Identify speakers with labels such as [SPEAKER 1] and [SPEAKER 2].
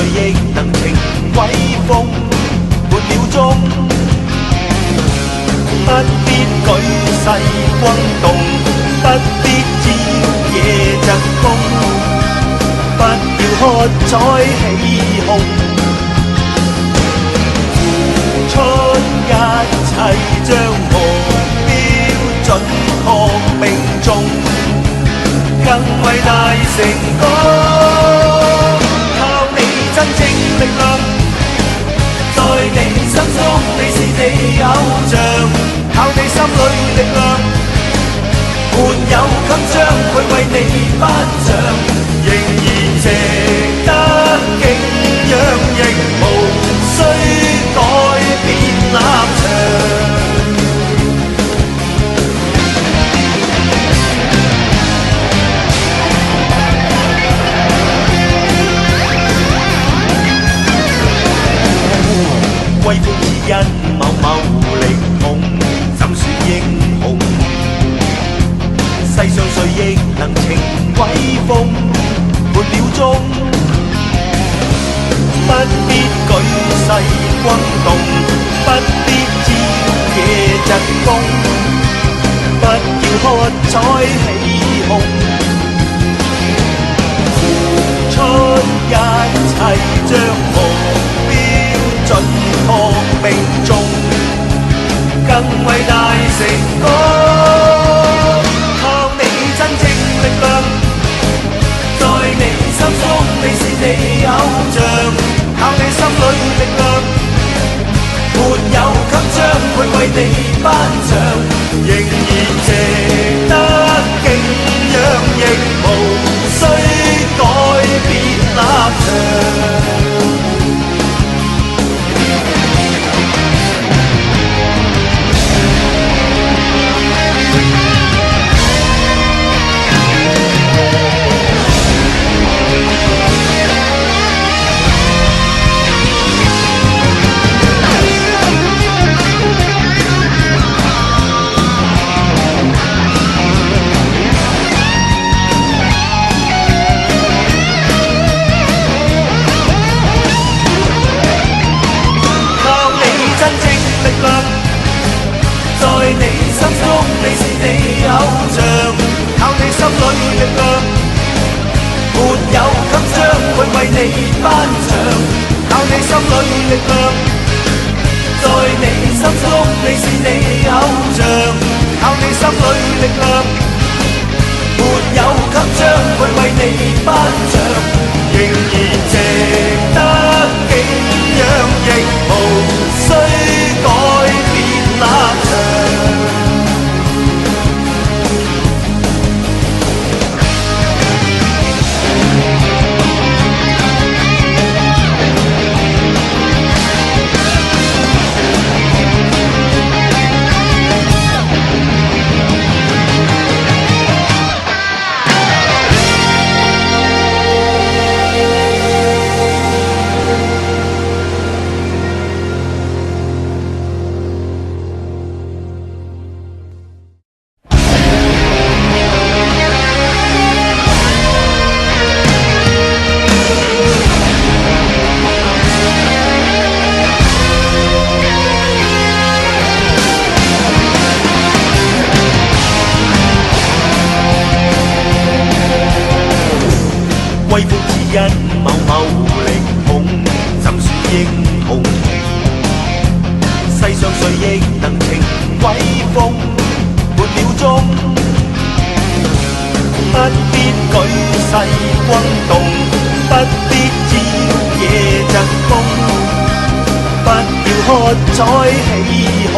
[SPEAKER 1] 亦能情威風，沒了蹤。不必舉世轟動，不必招野疾風，不要喝彩起哄，付出一切將目標準確命中，更偉大成功。靠你真正力量，在你心中你是你偶像，靠你心裏力量，沒有給將會為你頒獎，仍然值得敬仰，亦無需改變立場。威風只因某某力捧，怎算英雄？世上誰亦能情威風，沒了蹤。不必舉世轟動，不必招野疾風，不要喝彩起哄，付出一切將目標準確命中，更偉大成功。靠你真正力量，在你心中你是你偶像，靠你心裏力量，沒有給將會為你頒獎，仍然值得敬仰，亦無需改變立場。在你心中你是你偶像，靠你心裏力量，沒有給將會為你頒獎，靠你心裏力量，在你心中你是你偶像，靠你心裏力量，沒有給將會為你頒獎，仍然值得敬仰，亦無需改變立場。威風只因某某力捧，怎算英雄？世上誰亦能情威風，沒了蹤。不必舉世轟動，不必招野疾風，不要喝彩起哄。